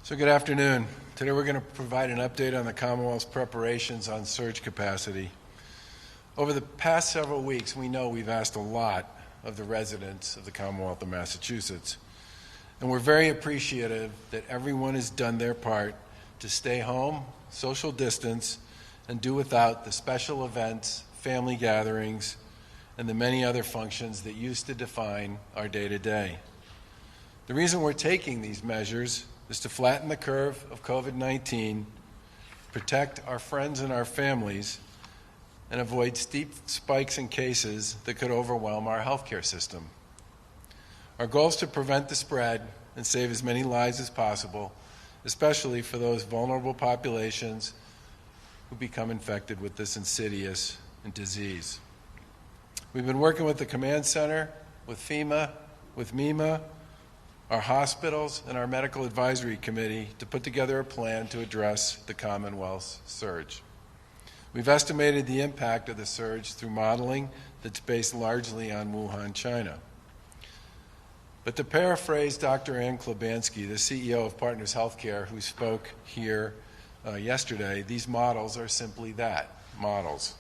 So good afternoon. Today we're going to provide an update on the Commonwealth's preparations on surge capacity. Over the past several weeks, we know we've asked a lot of the residents of the Commonwealth of Massachusetts, and we're very appreciative that everyone has done their part to stay home, social distance, and do without the special events, family gatherings, and the many other functions that used to define our day-to-day. The reason we're taking these measures is to flatten the curve of COVID-19, protect our friends and our families, and avoid steep spikes in cases that could overwhelm our healthcare system. Our goal is to prevent the spread and save as many lives as possible, especially for those vulnerable populations who become infected with this insidious disease. We've been working with the Command Center, with FEMA, with MEMA, our hospitals, and our Medical Advisory Committee to put together a plan to address the Commonwealth's surge. We've estimated the impact of the surge through modeling that's based largely on Wuhan, China. But to paraphrase Dr. Ann Klebanski, the CEO of Partners Healthcare, who spoke here yesterday, these models are simply that, models.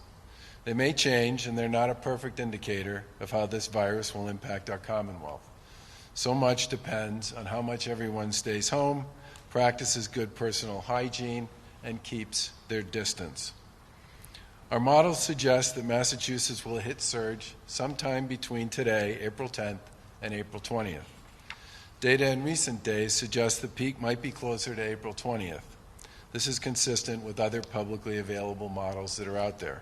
They may change, and they're not a perfect indicator of how this virus will impact our Commonwealth. So much depends on how much everyone stays home, practices good personal hygiene, and keeps their distance. Our models suggest that Massachusetts will hit surge sometime between today, April 10th, and April 20th. Data in recent days suggests the peak might be closer to April 20th. This is consistent with other publicly available models that are out there.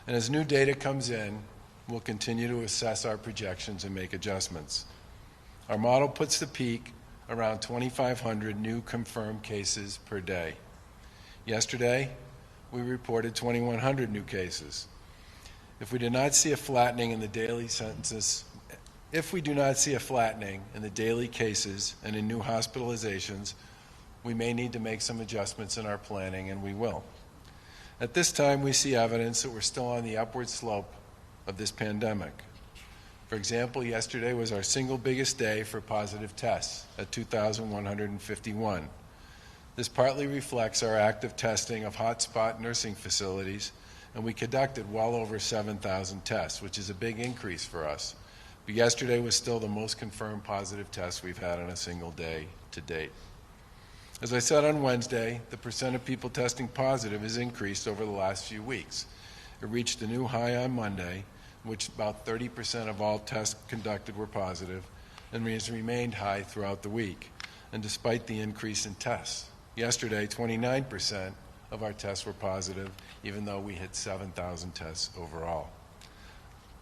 And as new data comes in, we'll continue to assess our projections and make adjustments. Our model puts the peak around 2,500 new confirmed cases per day. Yesterday, we reported 2,100 new cases. If we do not see a flattening in the daily census, if we do not see a flattening in the daily cases and in new hospitalizations, we may need to make some adjustments in our planning, and we will. At this time, we see evidence that we're still on the upward slope of this pandemic. For example, yesterday was our single biggest day for positive tests at 2,151. This partly reflects our active testing of hotspot nursing facilities, and we conducted well over 7,000 tests, which is a big increase for us. But yesterday was still the most confirmed positive test we've had on a single day to date. As I said on Wednesday, the percent of people testing positive has increased over the last few weeks. It reached a new high on Monday, in which about 30% of all tests conducted were positive, and has remained high throughout the week. And despite the increase in tests, yesterday 29% of our tests were positive, even though we hit 7,000 tests overall.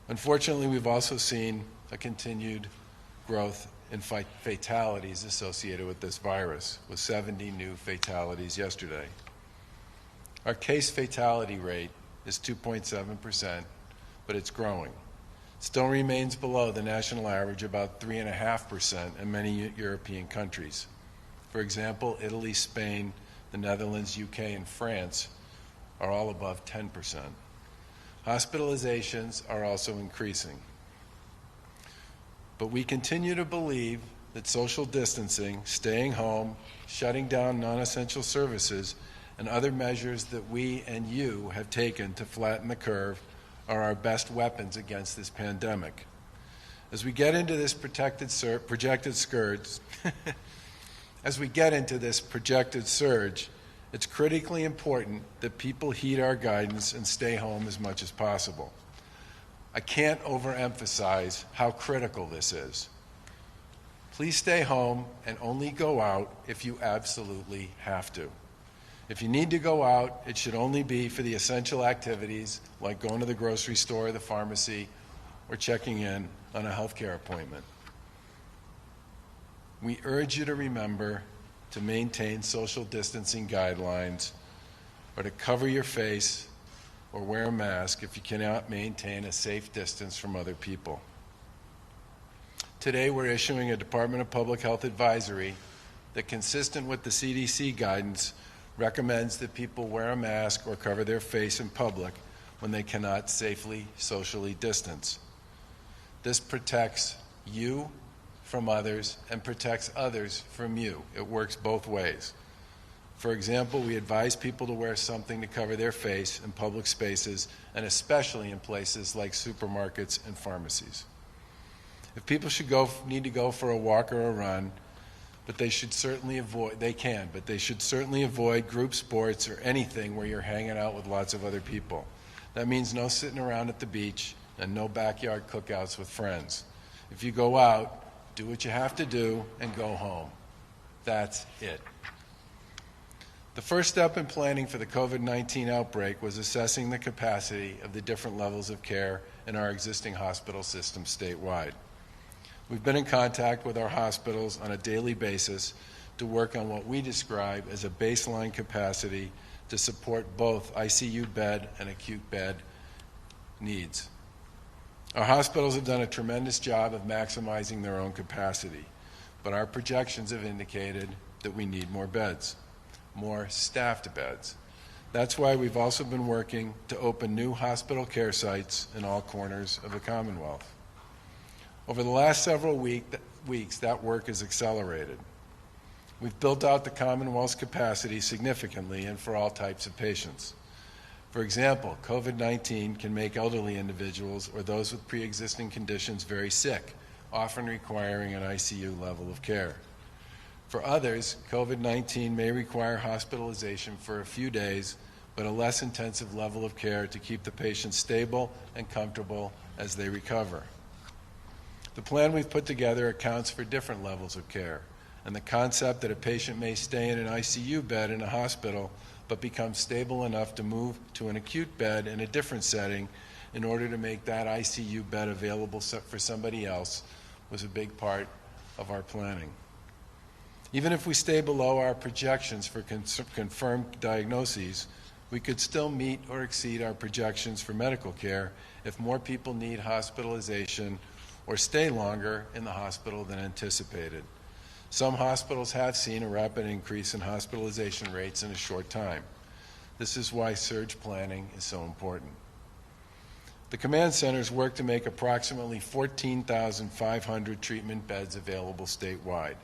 Unfortunately, we've also seen a continued growth in fatalities associated with this virus, with 70 new fatalities yesterday. Our case fatality rate is 2.7%, but it's growing. It still remains below the national average, about 3.5% in many European countries. For example, Italy, Spain, the Netherlands, UK, and France are all above 10%. Hospitalizations are also increasing. But we continue to believe that social distancing, staying home, shutting down non-essential services, and other measures that we and you have taken to flatten the curve are our best weapons against this pandemic. As we get into this projected surge, it's critically important that people heed our guidance and stay home as much as possible. I can't overemphasize how critical this is. Please stay home and only go out if you absolutely have to. If you need to go out, it should only be for the essential activities like going to the grocery store, the pharmacy, or checking in on a healthcare appointment. We urge you to remember to maintain social distancing guidelines, or to cover your face or wear a mask if you cannot maintain a safe distance from other people. Today, we're issuing a Department of Public Health advisory that, consistent with the CDC guidance, recommends that people wear a mask or cover their face in public when they cannot safely socially distance. This protects you from others and protects others from you. It works both ways. For example, we advise people to wear something to cover their face in public spaces, and especially in places like supermarkets and pharmacies. If people need to go for a walk or a run, but they should certainly avoid group sports or anything where you're hanging out with lots of other people. That means no sitting around at the beach and no backyard cookouts with friends. If you go out, do what you have to do and go home. That's it. The first step in planning for the COVID-19 outbreak was assessing the capacity of the different levels of care in our existing hospital system statewide. We've been in contact with our hospitals on a daily basis to work on what we describe as a baseline capacity to support both ICU bed and acute bed needs. Our hospitals have done a tremendous job of maximizing their own capacity, but our projections have indicated that we need more beds, more staffed beds. That's why we've also been working to open new hospital care sites in all corners of the Commonwealth. Over the last several weeks, that work has accelerated. We've built out the Commonwealth's capacity significantly and for all types of patients. For example, COVID-19 can make elderly individuals or those with pre-existing conditions very sick, often requiring an ICU level of care. For others, COVID-19 may require hospitalization for a few days, but a less intensive level of care to keep the patient stable and comfortable as they recover. The plan we've put together accounts for different levels of care, and the concept that a patient may stay in an ICU bed in a hospital but become stable enough to move to an acute bed in a different setting in order to make that ICU bed available for somebody else was a big part of our planning. Even if we stay below our projections for confirmed diagnoses, we could still meet or exceed our projections for medical care if more people need hospitalization or stay longer in the hospital than anticipated. Some hospitals have seen a rapid increase in hospitalization rates in a short time. This is why surge planning is so important. The command centers work to make approximately 14,500 treatment beds available statewide.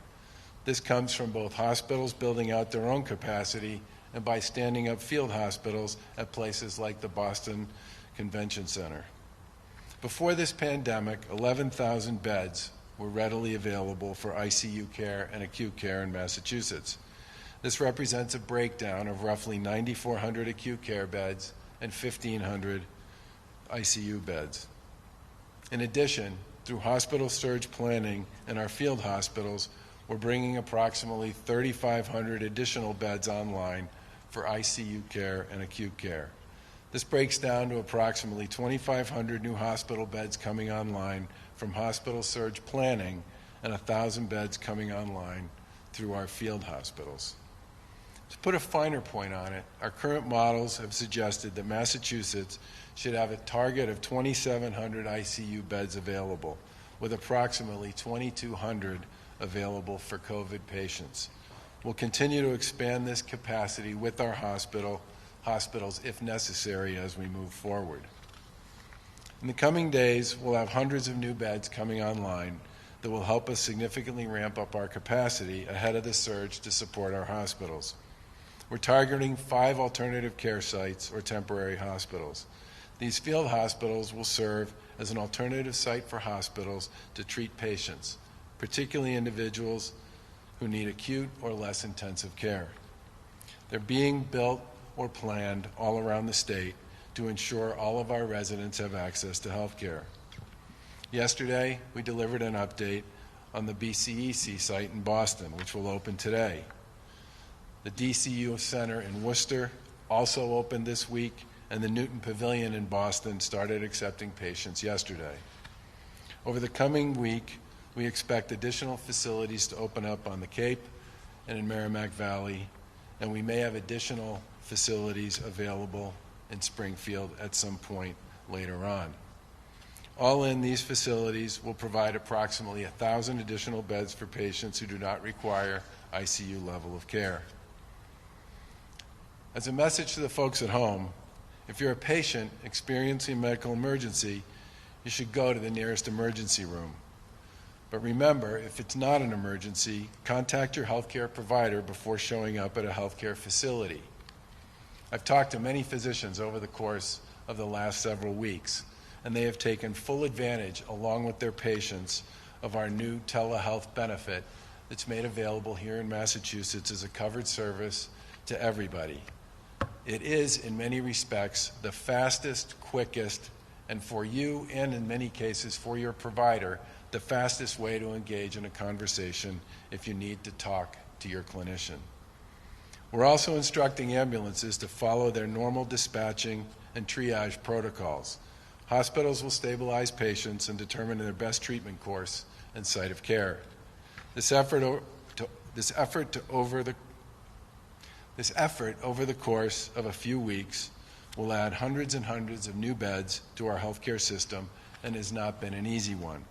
This comes from both hospitals building out their own capacity and by standing up field hospitals at places like the Boston Convention Center. Before this pandemic, 11,000 beds were readily available for ICU care and acute care in Massachusetts. This represents a breakdown of roughly 9,400 acute care beds and 1,500 ICU beds. In addition, through hospital surge planning in our field hospitals, we're bringing approximately 3,500 additional beds online for ICU care and acute care. This breaks down to approximately 2,500 new hospital beds coming online from hospital surge planning and 1,000 beds coming online through our field hospitals. To put a finer point on it, our current models have suggested that Massachusetts should have a target of 2,700 ICU beds available, with approximately 2,200 available for COVID patients. We'll continue to expand this capacity with our hospitals if necessary as we move forward. In the coming days, we'll have hundreds of new beds coming online that will help us significantly ramp up our capacity ahead of the surge to support our hospitals. We're targeting 5 alternative care sites or temporary hospitals. These field hospitals will serve as an alternative site for hospitals to treat patients, particularly individuals who need acute or less intensive care. They're being built or planned all around the state to ensure all of our residents have access to health care. Yesterday, we delivered an update on the BCEC site in Boston, which will open today. The DCU Center in Worcester also opened this week, and the Newton Pavilion in Boston started accepting patients yesterday. Over the coming week, we expect additional facilities to open up on the Cape and in Merrimack Valley, and we may have additional facilities available in Springfield at some point later on. All in, these facilities will provide approximately 1,000 additional beds for patients who do not require ICU level of care. As a message to the folks at home, if you're a patient experiencing a medical emergency, you should go to the nearest emergency room. But remember, if it's not an emergency, contact your healthcare provider before showing up at a healthcare facility. I've talked to many physicians over the course of the last several weeks, and they have taken full advantage, along with their patients, of our new telehealth benefit that's made available here in Massachusetts as a covered service to everybody. It is, in many respects, the fastest, quickest, and for you, and in many cases for your provider, the fastest way to engage in a conversation if you need to talk to your clinician. We're also instructing ambulances to follow their normal dispatching and triage protocols. Hospitals will stabilize patients and determine their best treatment course and site of care. This effort over the course of a few weeks will add hundreds and hundreds of new beds to our healthcare system and has not been an easy one.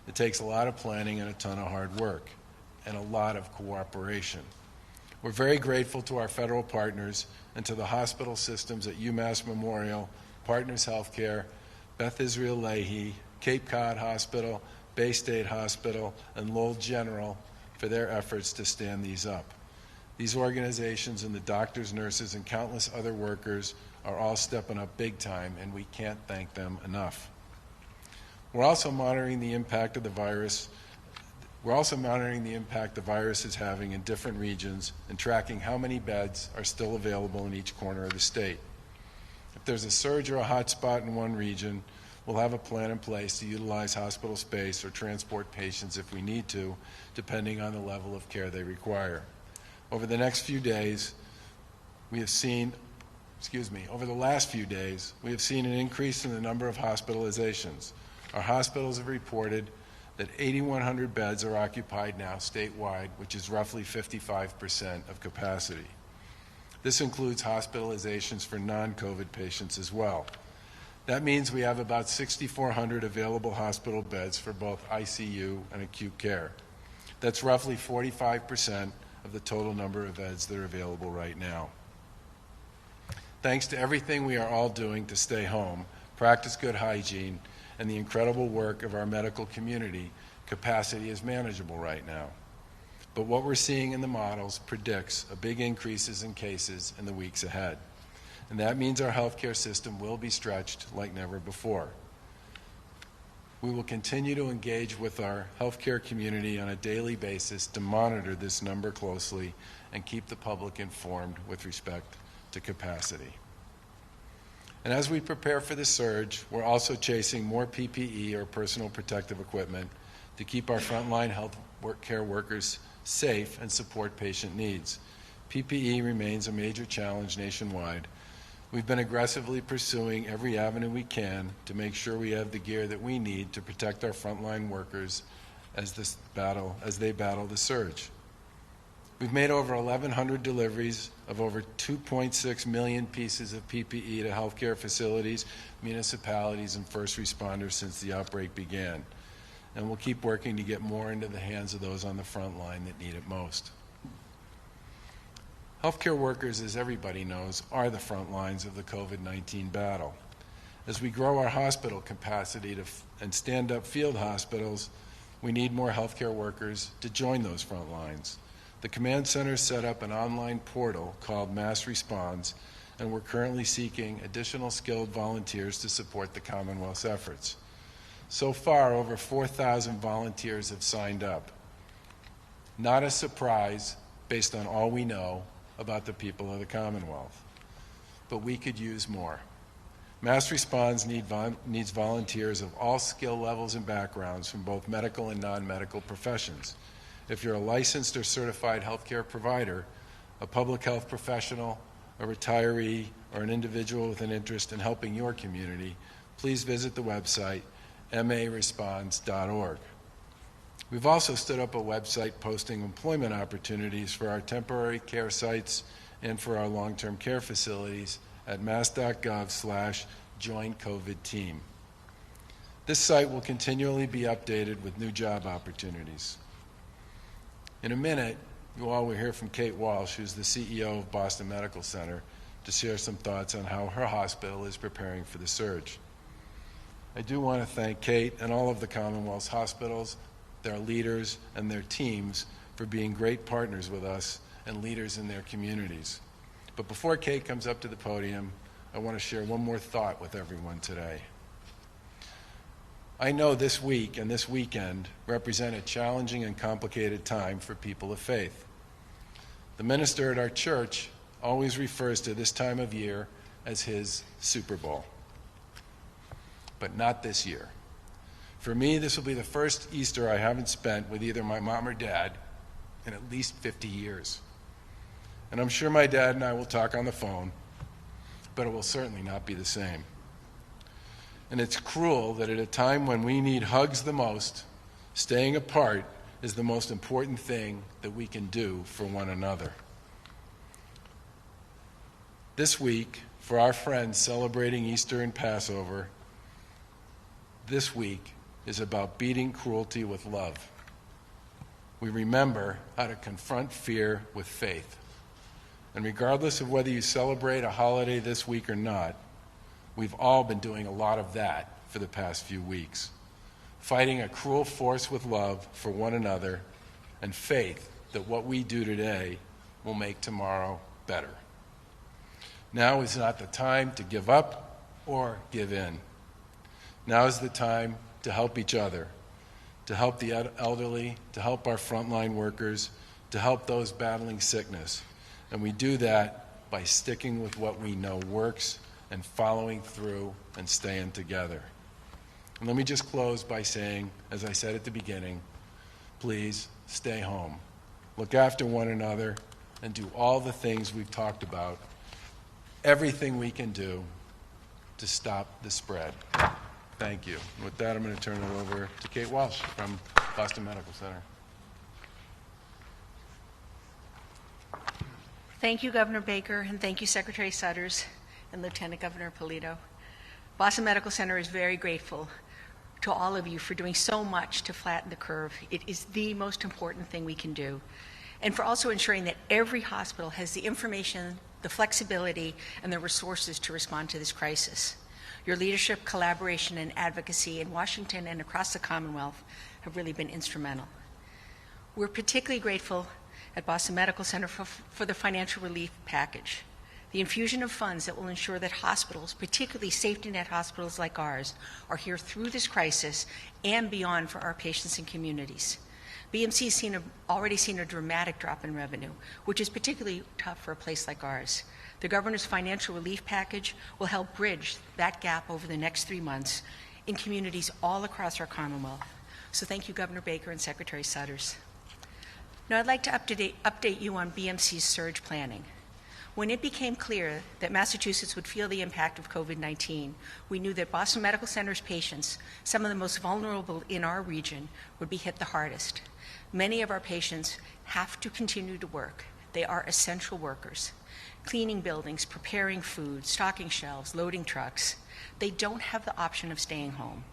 It takes a lot of planning and a ton of hard work and a lot of cooperation. We're very grateful to our federal partners and to the hospital systems at UMass Memorial, Partners Healthcare, Beth Israel Lahey, Cape Cod Hospital, Bay State Hospital, and Lowell General for their efforts to stand these up. These organizations and the doctors, nurses, and countless other workers are all stepping up big time, and we can't thank them enough. We're also monitoring the impact of the virus. We're also monitoring the impact the virus is having in different regions and tracking how many beds are still available in each corner of the state. If there's a surge or a hot spot in one region, we'll have a plan in place to utilize hospital space or transport patients if we need to, depending on the level of care they require. Over the last few days, we have seen an increase in the number of hospitalizations. Our hospitals have reported that 8,100 beds are occupied now statewide, which is roughly 55% of capacity. This includes hospitalizations for non-COVID patients as well. That means we have about 6,400 available hospital beds for both ICU and acute care. That's roughly 45% of the total number of beds that are available right now. Thanks to everything we are all doing to stay home, practice good hygiene, and the incredible work of our medical community, capacity is manageable right now. But what we're seeing in the models predicts a big increases in cases in the weeks ahead. And that means our healthcare system will be stretched like never before. We will continue to engage with our healthcare community on a daily basis to monitor this number closely and keep the public informed with respect to capacity. And as we prepare for the surge, we're also chasing more PPE or personal protective equipment to keep our frontline health care workers safe and support patient needs. PPE remains a major challenge nationwide. We've been aggressively pursuing every avenue we can to make sure we have the gear that we need to protect our frontline workers as they battle the surge. We've made over 1,100 deliveries of over 2.6 million pieces of PPE to healthcare facilities, municipalities, and first responders since the outbreak began. And we'll keep working to get more into the hands of those on the front line that need it most. Healthcare workers, as everybody knows, are the front lines of the COVID-19 battle. As we grow our hospital capacity and stand up field hospitals, we need more healthcare workers to join those front lines. The command center set up an online portal called Mass Responds, and we're currently seeking additional skilled volunteers to support the Commonwealth's efforts. So far, over 4,000 volunteers have signed up. Not a surprise based on all we know about the people of the Commonwealth, but we could use more. Mass Responds needs volunteers of all skill levels and backgrounds from both medical and non-medical professions. If you're a licensed or certified healthcare provider, a public health professional, a retiree, or an individual with an interest in helping your community, please visit the website maresponds.org. We've also stood up a website posting employment opportunities for our temporary care sites and for our long-term care facilities at mass.gov/joincovidteam. This site will continually be updated with new job opportunities. In a minute, you all will hear from Kate Walsh, who's the CEO of Boston Medical Center, to share some thoughts on how her hospital is preparing for the surge. I do want to thank Kate and all of the Commonwealth's hospitals, their leaders, and their teams for being great partners with us and leaders in their communities. But before Kate comes up to the podium, I want to share one more thought with everyone today. I know this week and this weekend represent a challenging and complicated time for people of faith. The minister at our church always refers to this time of year as his Super Bowl. But not this year. For me, this will be the first Easter I haven't spent with either my mom or dad in at least 50 years. And I'm sure my dad and I will talk on the phone, but it will certainly not be the same. And it's cruel that at a time when we need hugs the most, staying apart is the most important thing that we can do for one another. This week, for our friends celebrating Easter and Passover, this week is about beating cruelty with love. We remember how to confront fear with faith. And regardless of whether you celebrate a holiday this week or not, we've all been doing a lot of that for the past few weeks. Fighting a cruel force with love for one another and faith that what we do today will make tomorrow better. Now is not the time to give up or give in. Now is the time to help each other, to help the elderly, to help our frontline workers, to help those battling sickness. And we do that by sticking with what we know works and following through and staying together. And let me just close by saying, as I said at the beginning, please stay home. Look after one another and do all the things we've talked about, everything we can do to stop the spread. Thank you. And with that, I'm going to turn it over to Kate Walsh from Boston Medical Center. Thank you, Governor Baker, and thank you, Secretary Sutters and Lieutenant Governor Polito. Boston Medical Center is very grateful to all of you for doing so much to flatten the curve. It is the most important thing we can do. And for also ensuring that every hospital has the information, the flexibility, and the resources to respond to this crisis. Your leadership, collaboration, and advocacy in Washington and across the Commonwealth have really been instrumental. We're particularly grateful at Boston Medical Center for the financial relief package, the infusion of funds that will ensure that hospitals, particularly safety net hospitals like ours, are here through this crisis and beyond for our patients and communities. BMC has already seen a dramatic drop in revenue, which is particularly tough for a place like ours. The governor's financial relief package will help bridge that gap over the next 3 months in communities all across our Commonwealth. So thank you, Governor Baker and Secretary Sutters. Now I'd like to update you on BMC's surge planning. When it became clear that Massachusetts would feel the impact of COVID-19, we knew that Boston Medical Center's patients, some of the most vulnerable in our region, would be hit the hardest. Many of our patients have to continue to work. They are essential workers, cleaning buildings, preparing food, stocking shelves, loading trucks. They don't have the option of staying home.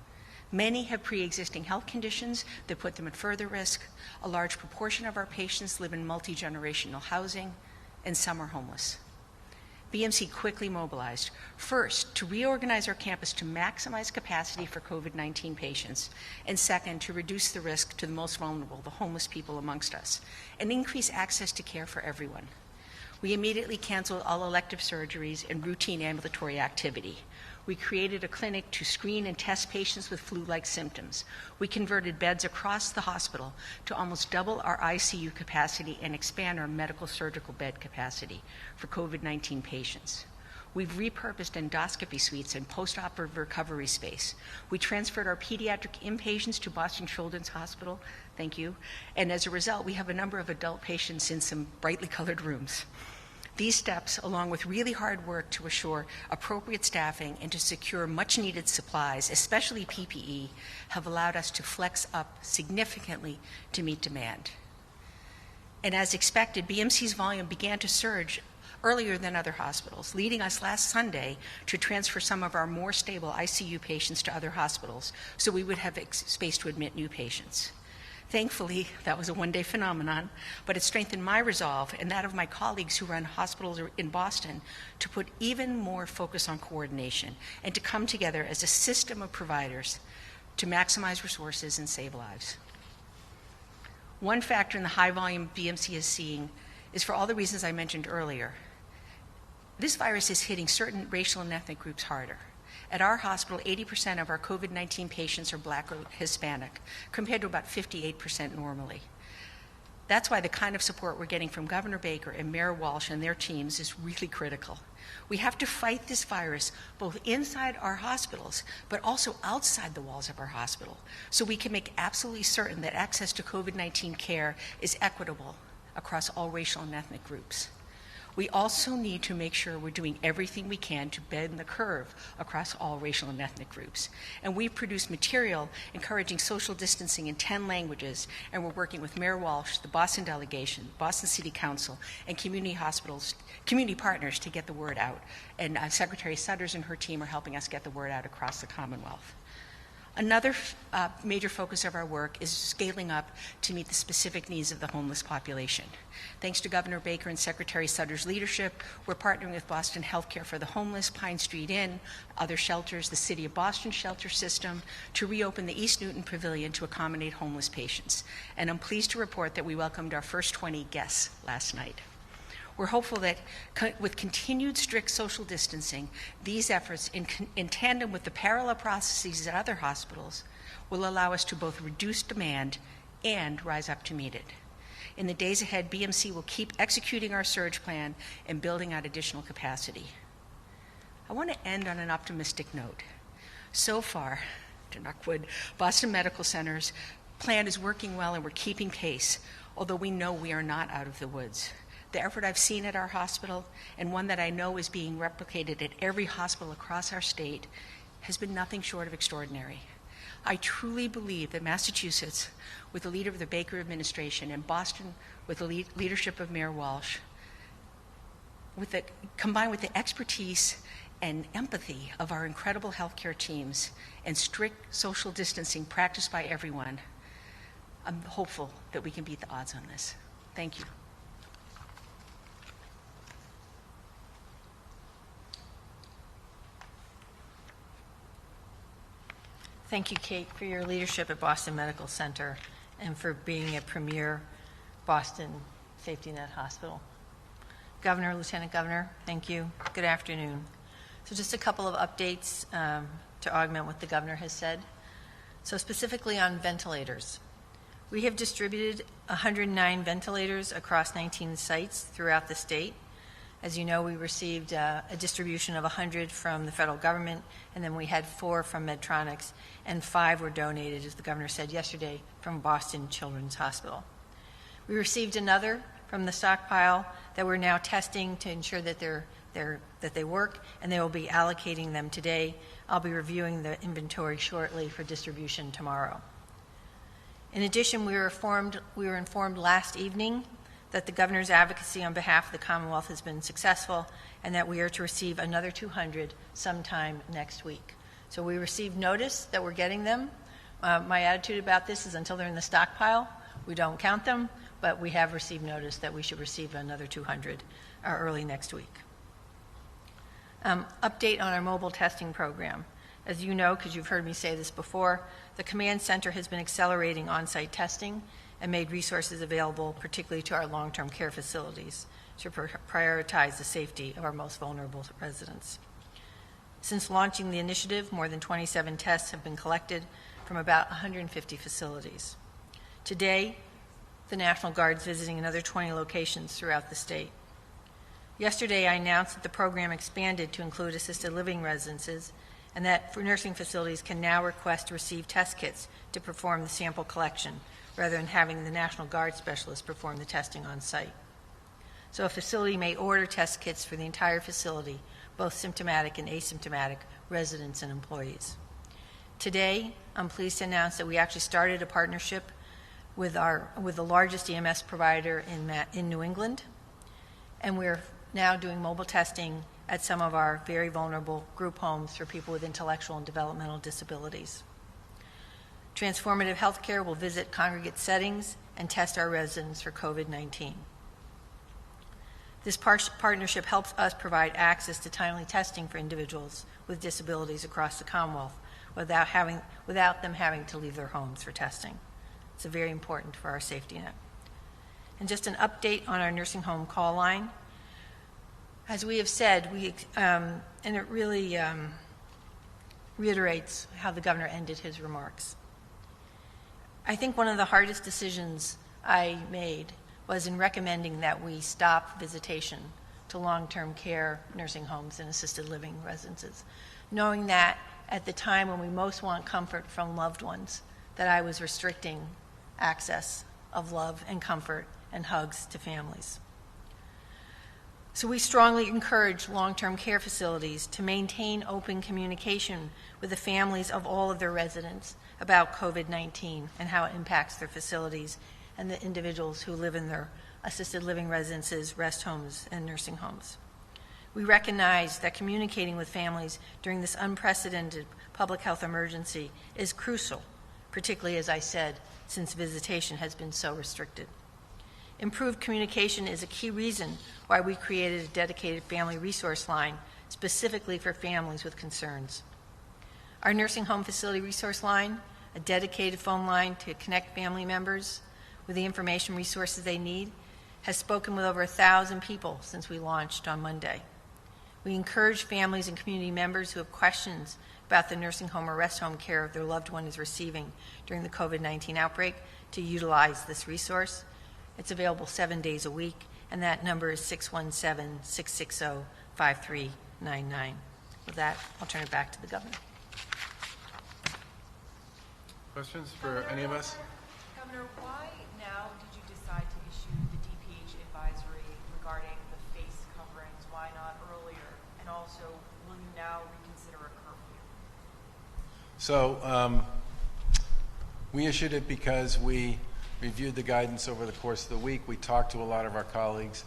Many have pre-existing health conditions that put them at further risk. A large proportion of our patients live in multi-generational housing, and some are homeless. BMC quickly mobilized, first, to reorganize our campus to maximize capacity for COVID-19 patients, and second, to reduce the risk to the most vulnerable, the homeless people amongst us, and increase access to care for everyone. We immediately canceled all elective surgeries and routine ambulatory activity. We created a clinic to screen and test patients with flu-like symptoms. We converted beds across the hospital to almost double our ICU capacity and expand our medical surgical bed capacity for COVID-19 patients. We've repurposed endoscopy suites and post-operative recovery space. We transferred our pediatric inpatients to Boston Children's Hospital, thank you, and as a result, we have a number of adult patients in some brightly colored rooms. These steps, along with really hard work to assure appropriate staffing and to secure much-needed supplies, especially PPE, have allowed us to flex up significantly to meet demand. And as expected, BMC's volume began to surge earlier than other hospitals, leading us last Sunday to transfer some of our more stable ICU patients to other hospitals so we would have space to admit new patients. Thankfully, that was a one-day phenomenon, but it strengthened my resolve and that of my colleagues who run hospitals in Boston to put even more focus on coordination and to come together as a system of providers to maximize resources and save lives. One factor in the high volume BMC is seeing is for all the reasons I mentioned earlier. This virus is hitting certain racial and ethnic groups harder. At our hospital, 80% of our COVID-19 patients are Black or Hispanic, compared to about 58% normally. That's why the kind of support we're getting from Governor Baker and Mayor Walsh and their teams is really critical. We have to fight this virus both inside our hospitals, but also outside the walls of our hospital, so we can make absolutely certain that access to COVID-19 care is equitable across all racial and ethnic groups. We also need to make sure we're doing everything we can to bend the curve across all racial and ethnic groups. And we've produced material encouraging social distancing in 10 languages, and we're working with Mayor Walsh, the Boston delegation, Boston City Council, and community partners to get the word out. And Secretary Sudders and her team are helping us get the word out across the Commonwealth. Another major focus of our work is scaling up to meet the specific needs of the homeless population. Thanks to Governor Baker and Secretary Sutter's leadership, we're partnering with Boston Healthcare for the Homeless, Pine Street Inn, other shelters, the City of Boston shelter system, to reopen the East Newton Pavilion to accommodate homeless patients. And I'm pleased to report that we welcomed our first 20 guests last night. We're hopeful that with continued strict social distancing, these efforts, in tandem with the parallel processes at other hospitals, will allow us to both reduce demand and rise up to meet it. In the days ahead, BMC will keep executing our surge plan and building out additional capacity. I want to end on an optimistic note. So far, to knock wood, Boston Medical Center's plan is working well and we're keeping pace, although we know we are not out of the woods. The effort I've seen at our hospital, and one that I know is being replicated at every hospital across our state, has been nothing short of extraordinary. I truly believe that Massachusetts, with the leader of the Baker administration, and Boston with the leadership of Mayor Walsh, combined with the expertise and empathy of our incredible healthcare teams and strict social distancing practiced by everyone, I'm hopeful that we can beat the odds on this. Thank you. Thank you, Kate, for your leadership at Boston Medical Center and for being a premier Boston safety net hospital. Governor, Lieutenant Governor, thank you. Good afternoon. So just a couple of updates to augment what the governor has said. So specifically on ventilators. We have distributed 109 ventilators across 19 sites throughout the state. As you know, we received a distribution of 100 from the federal government, and then we had 4 from Medtronics, and 5 were donated, as the governor said yesterday, from Boston Children's Hospital. We received another from the stockpile that we're now testing to ensure that they work, and they will be allocating them today. I'll be reviewing the inventory shortly for distribution tomorrow. In addition, we were informed last evening that the governor's advocacy on behalf of the Commonwealth has been successful and that we are to receive another 200 sometime next week. So we received notice that we're getting them. My attitude about this is until they're in the stockpile, we don't count them, but we have received notice that we should receive another 200 early next week. Update on our mobile testing program. As you know, because you've heard me say this before, the command center has been accelerating on-site testing and made resources available, particularly to our long-term care facilities, to prioritize the safety of our most vulnerable residents. Since launching the initiative, more than 27 tests have been collected from about 150 facilities. Today, the National Guard's visiting another 20 locations throughout the state. Yesterday, I announced that the program expanded to include assisted living residences and that for nursing facilities can now request to receive test kits to perform the sample collection, rather than having the National Guard specialist perform the testing on site. So a facility may order test kits for the entire facility, both symptomatic and asymptomatic residents and employees. Today, I'm pleased to announce that we actually started a partnership with the largest EMS provider in New England, and we're now doing mobile testing at some of our very vulnerable group homes for people with intellectual and developmental disabilities. Transformative Healthcare will visit congregate settings and test our residents for COVID-19. This partnership helps us provide access to timely testing for individuals with disabilities across the Commonwealth without them having to leave their homes for testing. It's very important for our safety net. And just an update on our nursing home call line. As we have said, and it really reiterates how the governor ended his remarks. I think one of the hardest decisions I made was in recommending that we stop visitation to long-term care nursing homes and assisted living residences, knowing that at the time when we most want comfort from loved ones, that I was restricting access of love and comfort and hugs to families. So we strongly encourage long-term care facilities to maintain open communication with the families of all of their residents about COVID-19 and how it impacts their facilities and the individuals who live in their assisted living residences, rest homes, and nursing homes. We recognize that communicating with families during this unprecedented public health emergency is crucial, particularly, as I said, since visitation has been so restricted. Improved communication is a key reason why we created a dedicated family resource line specifically for families with concerns. Our nursing home facility resource line, a dedicated phone line to connect family members with the information resources they need, has spoken with over 1,000 people since we launched on Monday. We encourage families and community members who have questions about the nursing home or rest home care their loved one is receiving during the COVID-19 outbreak to utilize this resource. It's available 7 days a week, and that number is 617-660-5399. With that, I'll turn it back to the governor. Questions for any of us? Governor, why now did you decide to issue the DPH advisory regarding the face coverings? Why not earlier? And also, will you now reconsider a curfew? So we issued it because we reviewed the guidance over the course of the week. We talked to a lot of our colleagues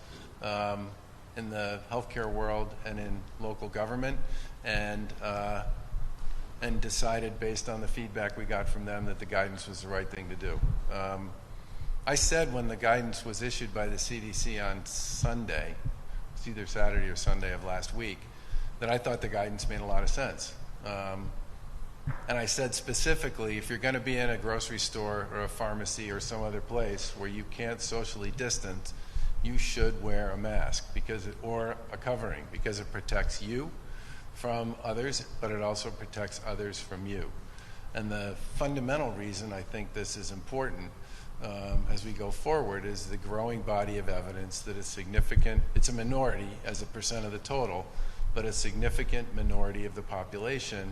in the healthcare world and in local government, and decided based on the feedback we got from them that the guidance was the right thing to do. I said when the guidance was issued by the CDC on Sunday, it's either Saturday or Sunday of last week, that I thought the guidance made a lot of sense. And I said specifically, if you're going to be in a grocery store or a pharmacy or some other place where you can't socially distance, you should wear a mask or a covering, because it protects you from others, but it also protects others from you. And the fundamental reason I think this is important as we go forward is the growing body of evidence that is significant. It's a minority as a percent of the total, but a significant minority of the population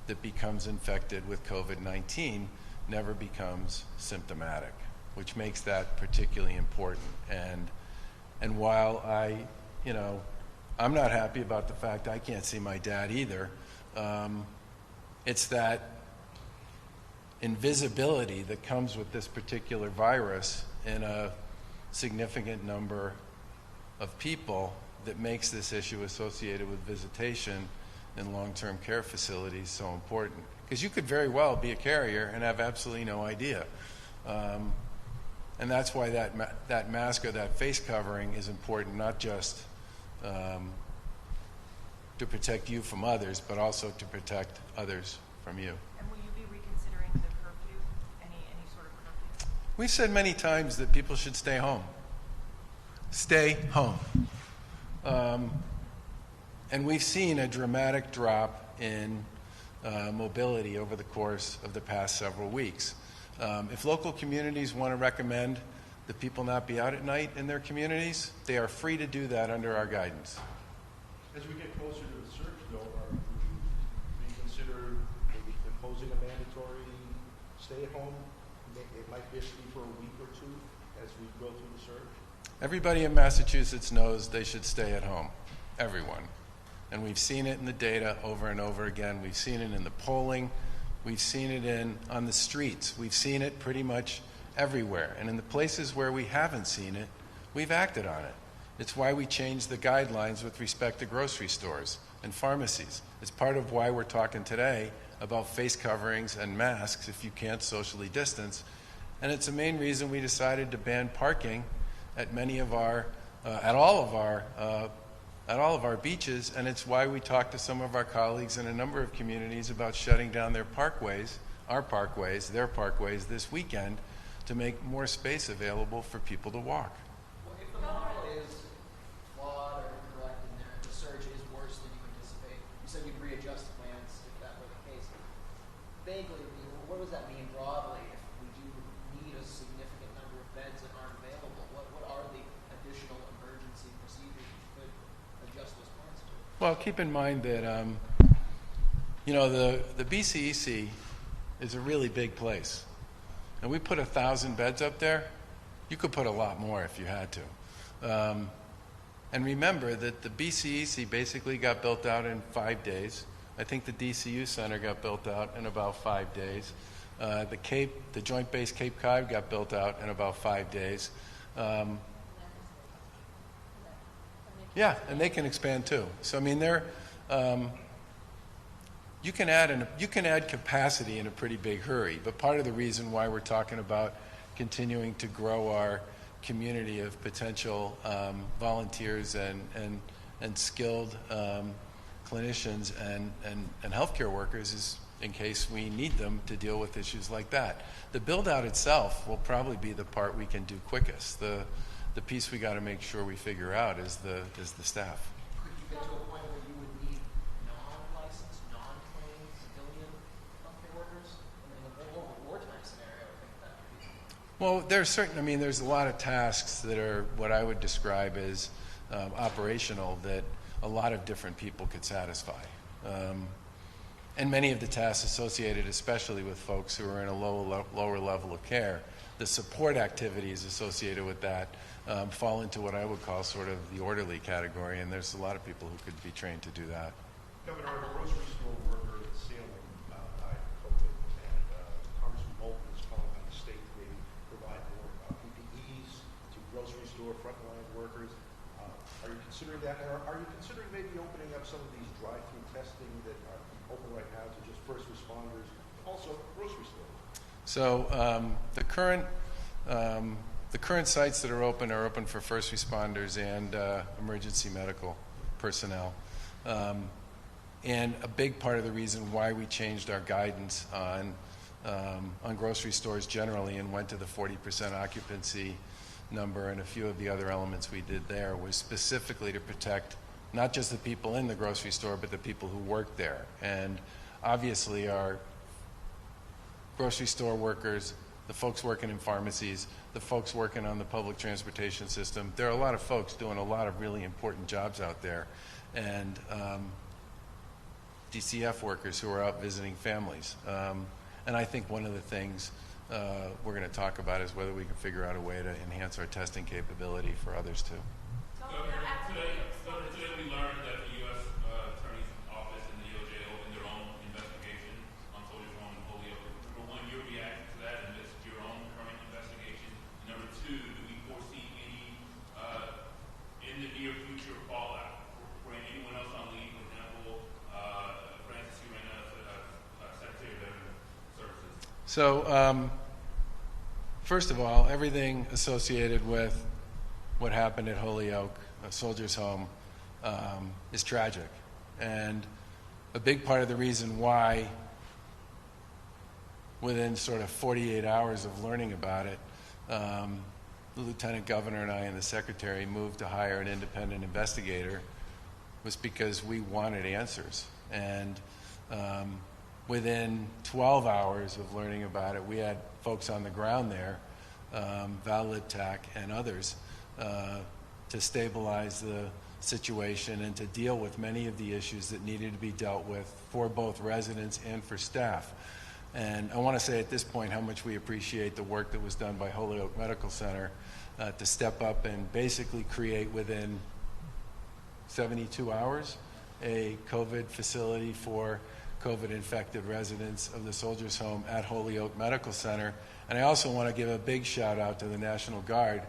that becomes infected with COVID-19 never becomes symptomatic, which makes that particularly important. And while I'm not happy about the fact I can't see my dad either, it's that invisibility that comes with this particular virus in a significant number of people that makes this issue associated with visitation in long-term care facilities so important. Because you could very well be a carrier and have absolutely no idea. And that's why that mask or that face covering is important, not just to protect you from others, but also to protect others from you. And will you be reconsidering the curfew, any sort of curfew? We've said many times that people should stay home. Stay home. And we've seen a dramatic drop in mobility over the course of the past several weeks. If local communities want to recommend that people not be out at night in their communities, they are free to do that under our guidance. As we get closer to the surge, though, would you reconsider maybe imposing a mandatory stay-at-home? It might just be for a week or two as we go through the surge. Everybody in Massachusetts knows they should stay at home. Everyone. And we've seen it in the data over and over again. We've seen it in the polling. We've seen it on the streets. We've seen it pretty much everywhere. And in the places where we haven't seen it, we've acted on it. It's why we changed the guidelines with respect to grocery stores and pharmacies. It's part of why we're talking today about face coverings and masks if you can't socially distance. And it's the main reason we decided to ban parking at all of our beaches, and it's why we talked to some of our colleagues in a number of communities about shutting down their parkways this weekend, to make more space available for people to walk. Well, if the model is flawed or incorrect and the surge is worse than you anticipate, you said you'd readjust plans if that were the case. Vaguely, what does that mean broadly if we do need a significant number of beds that aren't available? What are the additional emergency procedures you could adjust those plans to? Well, keep in mind that, the BCEC is a really big place. And we put 1,000 beds up there. You could put a lot more if you had to. And remember that the BCEC basically got built out in 5 days. I think the DCU Center got built out in about 5 days. The Joint Base Cape Cod got built out in about 5 days. Yeah, and they can expand too. So I mean, you can add capacity in a pretty big hurry. But part of the reason why we're talking about continuing to grow our community of potential volunteers and skilled clinicians and healthcare workers is in case we need them to deal with issues like that. The build out itself will probably be the part we can do quickest. The piece we got to make sure we figure out is the staff. Could you get to a point where you would need non-licensed, non-trained civilian healthcare workers? In a wartime scenario, I think that would be. Well, there's a lot of tasks that are what I would describe as operational that a lot of different people could satisfy. And many of the tasks associated especially with folks who are in a lower level of care, the support activities associated with that fall into what I would call sort of the orderly category, and there's a lot of people who could be trained to do that. Governor, a grocery store worker in Salem died of COVID, and Congressman Bolton is calling on the state to maybe provide more PPEs to grocery store frontline workers. Are you considering that? And are you considering maybe opening up some of these drive-through testing that are open right now to just first responders, also grocery stores? So the current sites that are open for first responders and emergency medical personnel. And a big part of the reason why we changed our guidance on grocery stores generally and went to the 40% occupancy number and a few of the other elements we did there was specifically to protect not just the people in the grocery store, but the people who work there. And obviously our grocery store workers, the folks working in pharmacies, the folks working on the public transportation system, there are a lot of folks doing a lot of really important jobs out there. And DCF workers who are out visiting families. And I think one of the things we're going to talk about is whether we can figure out a way to enhance our testing capability for others too. Today we learned that the U.S. Attorney's Office and the DOJ opened their own investigation on Soldiers Home and Holyoke. Number one, your reaction to that and just your own current investigation. Number two, do we foresee any in the near future fallout for anyone else on leave, for example, Francis Urena, Secretary of Veterans Services? So, first of all, everything associated with what happened at Holyoke, Soldiers Home, is tragic. And a big part of the reason why, within sort of 48 hours of learning about it, the Lieutenant Governor and I and the Secretary moved to hire an independent investigator was because we wanted answers. And within 12 hours of learning about it, we had folks on the ground there, Val Liptak and others, to stabilize the situation and to deal with many of the issues that needed to be dealt with for both residents and for staff. And I want to say at this point how much we appreciate the work that was done by Holyoke Medical Center to step up and basically create within 72 hours a COVID facility for COVID-infected residents of the Soldiers Home at Holyoke Medical Center. And I also want to give a big shout out to the National Guard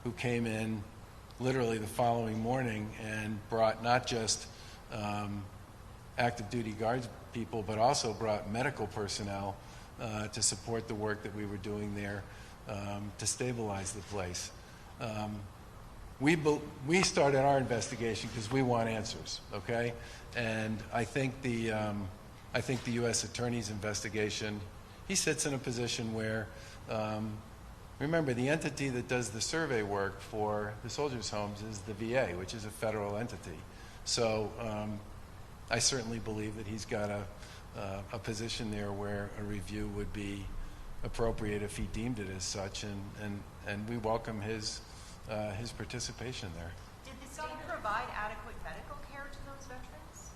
who came in literally the following morning and brought not just active duty guards people, but also brought medical personnel to support the work that we were doing there to stabilize the place. We started our investigation because we want answers, okay? And I think the U.S. Attorney's investigation, he sits in a position where Remember, the entity that does the survey work for the soldiers' homes is the VA, which is a federal entity. So I certainly believe that he's got a position there where a review would be appropriate if he deemed it as such, and we welcome his participation there. Did the state provide adequate medical care to those veterans?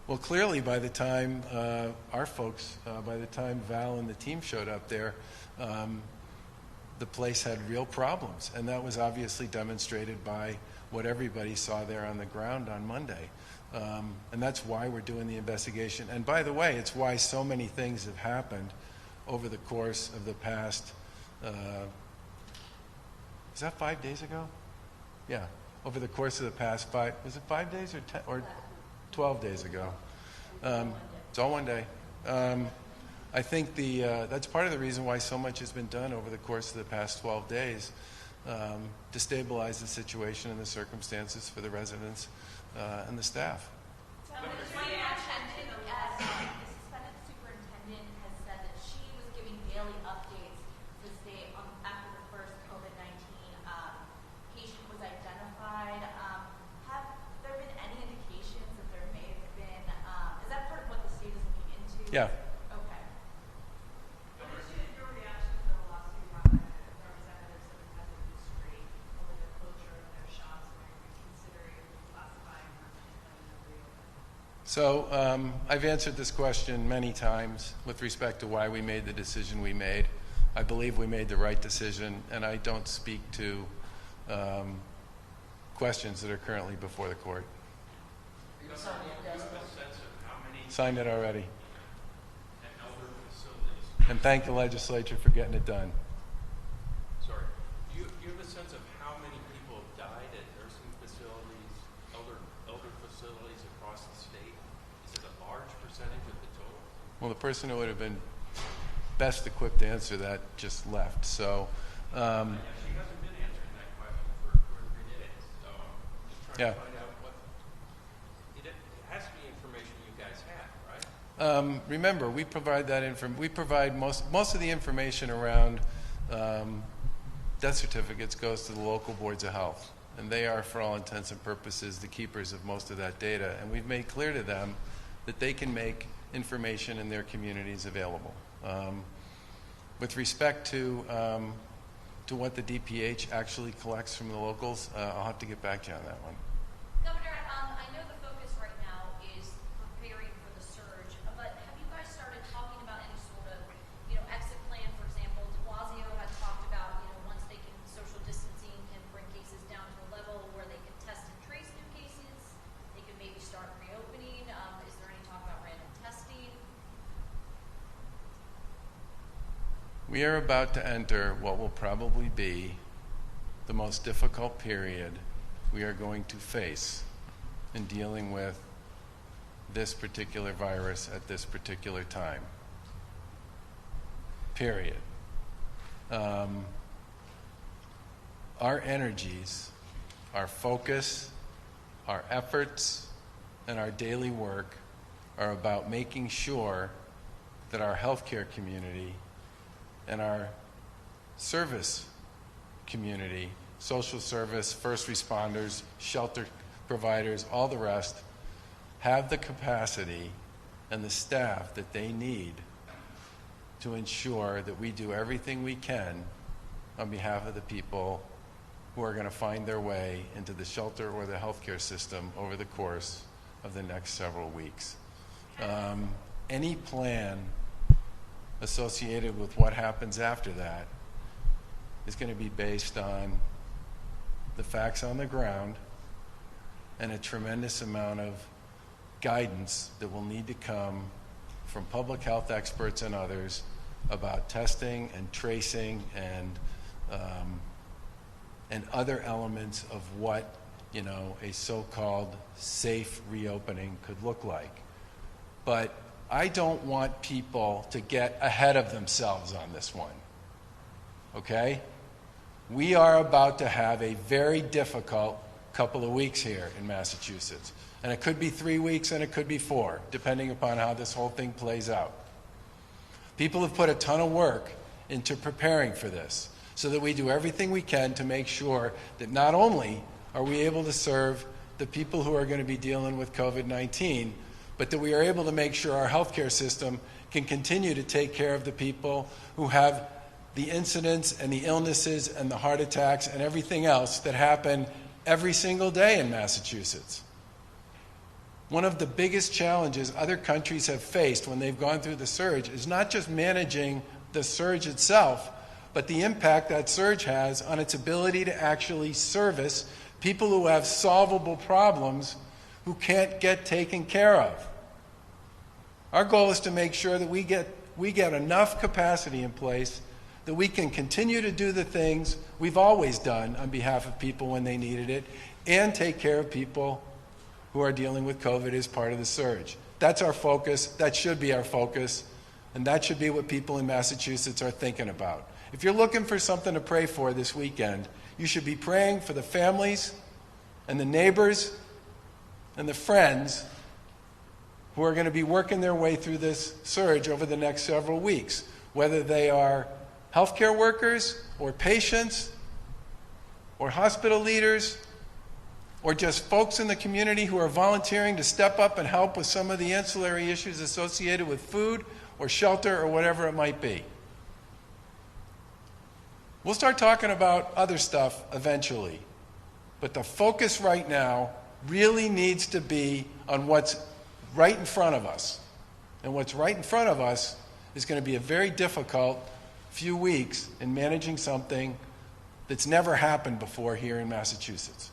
Well, clearly, by the time our folks, by the time Val and the team showed up there, the place had real problems, and that was obviously demonstrated by what everybody saw there on the ground on Monday. And that's why we're doing the investigation. And by the way, it's why so many things have happened over the course of the past, is that 5 days ago? Yeah, over the course of the past was it 5 days or 12 days ago? It's all one day. I think that's part of the reason why so much has been done over the course of the past 12 days to stabilize the situation and the circumstances for the residents and the staff. The suspended superintendent has said that she was giving daily updates to the state after the first COVID-19 patient was identified. Have there been any indications that there may have been, is that part of what the state is looking into? Yeah. Okay. What is your reaction to the lawsuit brought by the representatives of the Pheasant industry over the closure of their shops and are reconsidering reclassifying them and reopening? So I've answered this question many times with respect to why we made the decision we made. I believe we made the right decision, and I don't speak to questions that are currently before the court. Are you signing it, guys? Signed it already. And thank the legislature for getting it done. Sorry. Do you have a sense of how many people have died at nursing facilities, elder facilities across the state? Is it a large percentage of the total? Well, the person who would have been best equipped to answer that just left. So, She hasn't been answering that question for 2 or 3 days. So I'm just trying to find out what. It has to be information you guys have, right? Remember, we provide that we provide most of the information around death certificates goes to the local boards of health, and they are, for all intents and purposes, the keepers of most of that data. And we've made clear to them that they can make information in their communities available. With respect to what the DPH actually collects from the locals, I'll have to get back to you on that one. Governor, I know the focus right now is preparing for the surge, but have you guys started talking about any sort of, exit plan? For example, de Blasio has talked about, once they can, social distancing can bring cases down to a level where they can test and trace new cases, they can maybe start reopening. Is there any talk about random testing? We are about to enter what will probably be the most difficult period we are going to face in dealing with this particular virus at this particular time. Period. Our energies, our focus, our efforts, and our daily work are about making sure that our healthcare community and our service community, social service, first responders, shelter providers, all the rest, have the capacity and the staff that they need to ensure that we do everything we can on behalf of the people who are going to find their way into the shelter or the healthcare system over the course of the next several weeks. Any plan associated with what happens after that is going to be based on the facts on the ground and a tremendous amount of guidance that will need to come from public health experts and others about testing and tracing and other elements of what a so-called safe reopening could look like. But I don't want people to get ahead of themselves on this one, okay? We are about to have a very difficult couple of weeks here in Massachusetts. And it could be 3 weeks and it could be 4, depending upon how this whole thing plays out. People have put a ton of work into preparing for this. so that we do everything we can to make sure that not only are we able to serve the people who are going to be dealing with COVID-19, but that we are able to make sure our healthcare system can continue to take care of the people who have the incidents and the illnesses and the heart attacks and everything else that happen every single day in Massachusetts. One of the biggest challenges other countries have faced when they've gone through the surge is not just managing the surge itself, but the impact that surge has on its ability to actually service people who have solvable problems who can't get taken care of. Our goal is to make sure that we get enough capacity in place that we can continue to do the things we've always done on behalf of people when they needed it, and take care of people who are dealing with COVID as part of the surge. That's our focus, that should be our focus, and that should be what people in Massachusetts are thinking about. If you're looking for something to pray for this weekend, you should be praying for the families and the neighbors and the friends who are going to be working their way through this surge over the next several weeks, whether they are healthcare workers or patients or hospital leaders or just folks in the community who are volunteering to step up and help with some of the ancillary issues associated with food or shelter or whatever it might be. We'll start talking about other stuff eventually, but the focus right now really needs to be on what's right in front of us. And what's right in front of us is going to be a very difficult few weeks in managing something that's never happened before here in Massachusetts.